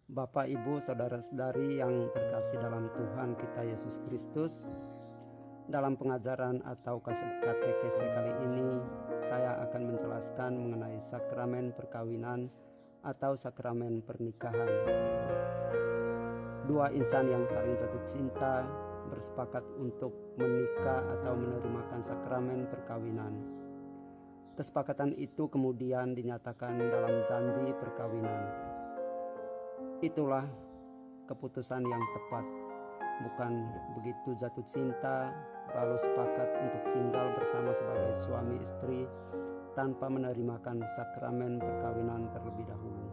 Bapak, Ibu, saudara-saudari yang terkasih dalam Tuhan kita Yesus Kristus, dalam pengajaran atau katekese kali ini, saya akan menjelaskan mengenai sakramen perkawinan atau sakramen pernikahan. Dua insan yang saling jatuh cinta bersepakat untuk menikah atau menerimakan sakramen perkawinan. Kesepakatan itu kemudian dinyatakan dalam janji perkawinan. Itulah keputusan yang tepat, bukan begitu jatuh cinta lalu sepakat untuk tinggal bersama sebagai suami istri tanpa menerimakan sakramen perkawinan terlebih dahulu.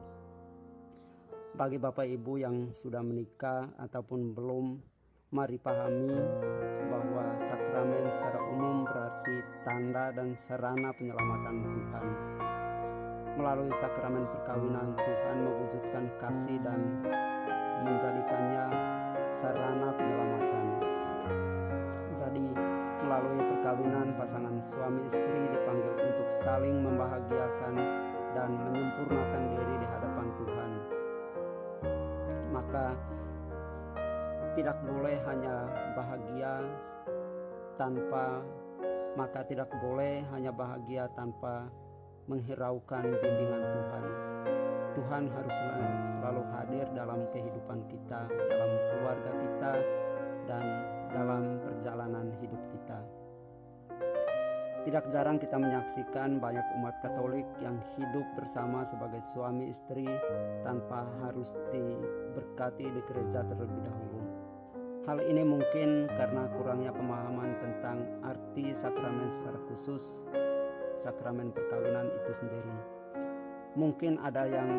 Bagi Bapak Ibu yang sudah menikah ataupun belum, mari pahami bahwa sakramen secara umum berarti tanda dan sarana penyelamatan Tuhan. Melalui sakramen perkawinan, Tuhan mewujudkan kasih dan menjadikannya sarana penyelamatan. Jadi, melalui perkawinan, pasangan suami istri dipanggil untuk saling membahagiakan dan menyempurnakan diri di hadapan Tuhan. Maka tidak boleh hanya bahagia tanpa menghiraukan bimbingan Tuhan. Tuhan harus selalu hadir dalam kehidupan kita, dalam keluarga kita, dan dalam perjalanan hidup kita. Tidak jarang kita menyaksikan banyak umat Katolik yang hidup bersama sebagai suami istri tanpa harus diberkati di gereja terlebih dahulu. Hal ini mungkin karena kurangnya pemahaman tentang arti sakramen secara khusus, sakramen perkawinan itu sendiri. Mungkin ada yang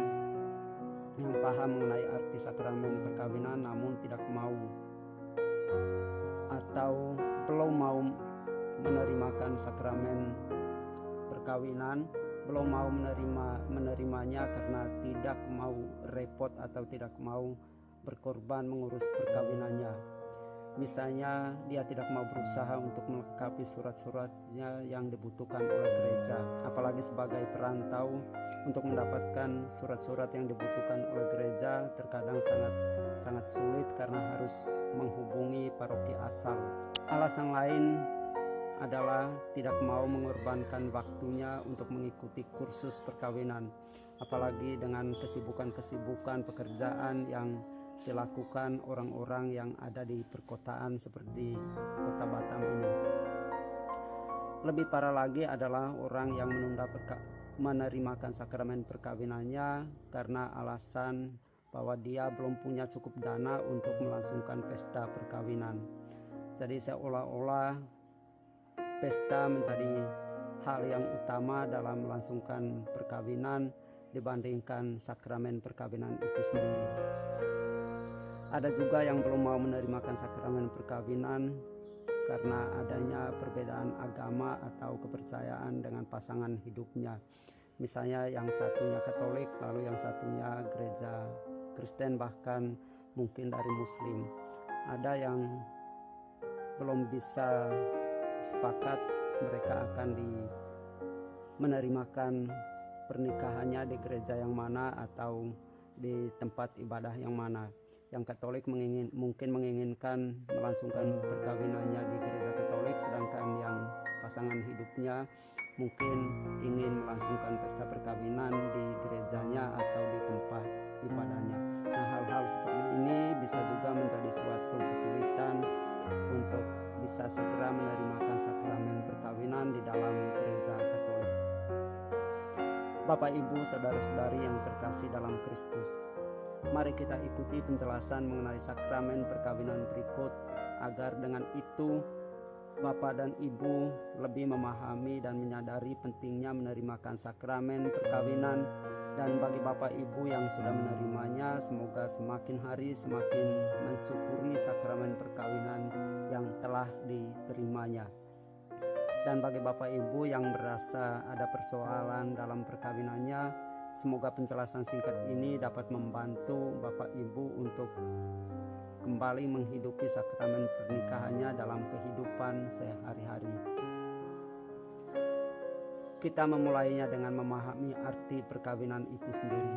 paham mengenai arti sakramen perkawinan namun tidak mau atau belum mau menerimakan sakramen perkawinan, belum mau menerimanya karena tidak mau repot atau tidak mau berkorban mengurus perkawinannya. Misalnya dia tidak mau berusaha untuk melengkapi surat-suratnya yang dibutuhkan oleh gereja, apalagi sebagai perantau untuk mendapatkan surat-surat yang dibutuhkan oleh gereja terkadang sangat sulit karena harus menghubungi paroki asal. Alasan lain adalah tidak mau mengorbankan waktunya untuk mengikuti kursus perkawinan, apalagi dengan kesibukan pekerjaan yang dilakukan orang-orang yang ada di perkotaan seperti kota Batam ini. Lebih parah lagi adalah orang yang menunda menerimakan sakramen perkawinannya karena alasan bahwa dia belum punya cukup dana untuk melangsungkan pesta perkawinan. Jadi seolah-olah pesta menjadi hal yang utama dalam melangsungkan perkawinan dibandingkan sakramen perkawinan itu sendiri. Ada juga yang belum mau menerimakan sakramen perkawinan karena adanya perbedaan agama atau kepercayaan dengan pasangan hidupnya. Misalnya yang satunya Katolik, lalu yang satunya gereja Kristen, bahkan mungkin dari Muslim. Ada yang belum bisa sepakat mereka akan menerimakan pernikahannya di gereja yang mana atau di tempat ibadah yang mana. Yang Katolik mungkin menginginkan melangsungkan perkawinannya di gereja Katolik, sedangkan yang pasangan hidupnya mungkin ingin melangsungkan pesta perkawinan di gerejanya atau di tempat ibadahnya. Nah, hal-hal seperti ini bisa juga menjadi suatu kesulitan untuk bisa segera menerimakan sakramen perkawinan di dalam gereja Katolik. Bapak, Ibu, saudara-saudari yang terkasih dalam Kristus, mari kita ikuti penjelasan mengenai sakramen perkawinan berikut agar dengan itu Bapak dan Ibu lebih memahami dan menyadari pentingnya menerimakan sakramen perkawinan. Dan bagi Bapak Ibu yang sudah menerimanya, semoga semakin hari semakin mensyukuri sakramen perkawinan yang telah diterimanya. Dan bagi Bapak Ibu yang merasa ada persoalan dalam perkawinannya, semoga penjelasan singkat ini dapat membantu Bapak Ibu untuk kembali menghidupi sakramen pernikahannya dalam kehidupan sehari-hari. Kita memulainya dengan memahami arti perkawinan itu sendiri.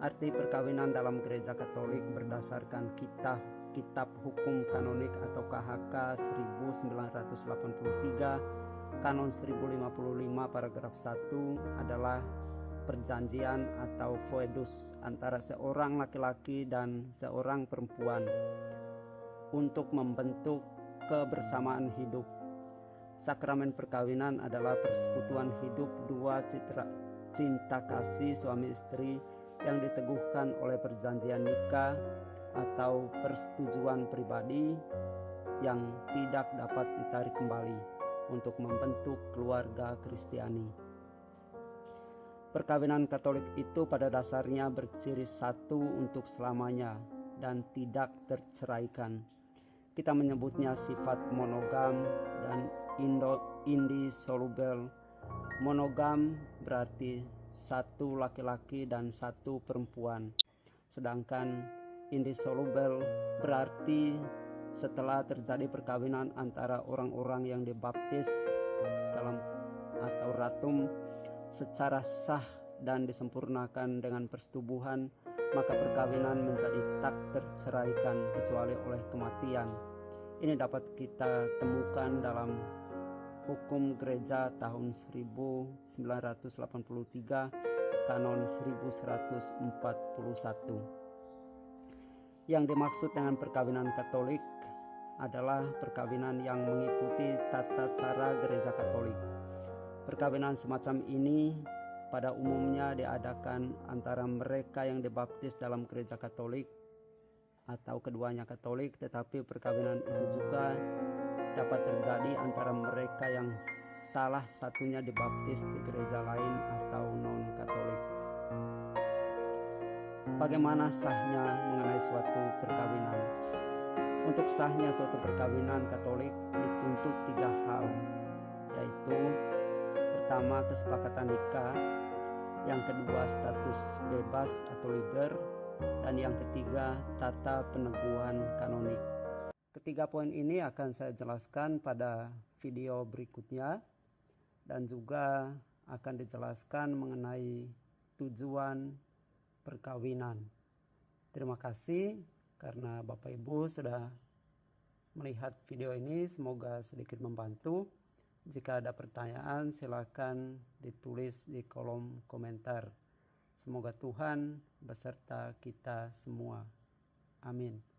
Arti perkawinan dalam Gereja Katolik berdasarkan Kitab Hukum Kanonik atau KHK 1983 Kanon 1055 paragraf 1 adalah perjanjian atau foedus antara seorang laki-laki dan seorang perempuan untuk membentuk kebersamaan hidup. Sakramen perkawinan adalah persekutuan hidup dua cinta kasih suami istri yang diteguhkan oleh perjanjian nikah atau persetujuan pribadi yang tidak dapat ditarik kembali untuk membentuk keluarga Kristiani. Perkawinan Katolik itu pada dasarnya berciri satu untuk selamanya dan tidak terceraikan. Kita menyebutnya sifat monogam dan indissoluble. Monogam berarti satu laki-laki dan satu perempuan. Sedangkan indissoluble berarti setelah terjadi perkawinan antara orang-orang yang dibaptis dalam atau ratum secara sah dan disempurnakan dengan persetubuhan, maka perkawinan menjadi tak terceraikan kecuali oleh kematian. Ini dapat kita temukan dalam Hukum Gereja tahun 1983 Kanon 1141. Yang dimaksud dengan perkawinan Katolik adalah perkawinan yang mengikuti tata cara Gereja Katolik. Perkawinan semacam ini pada umumnya diadakan antara mereka yang dibaptis dalam Gereja Katolik atau keduanya Katolik, tetapi perkawinan itu juga dapat terjadi antara mereka yang salah satunya dibaptis di gereja lain atau non-Katolik. Bagaimana sahnya mengenai suatu perkawinan? Untuk sahnya suatu perkawinan Katolik dituntut 3 hal, yaitu pertama kesepakatan nikah, yang kedua status bebas atau liber, dan yang ketiga tata peneguhan kanonik. Ketiga poin ini akan saya jelaskan pada video berikutnya dan juga akan dijelaskan mengenai tujuan perkawinan. Terima kasih karena Bapak Ibu sudah melihat video ini, semoga sedikit membantu. Jika ada pertanyaan silakan ditulis di kolom komentar. Semoga Tuhan beserta kita semua. Amin.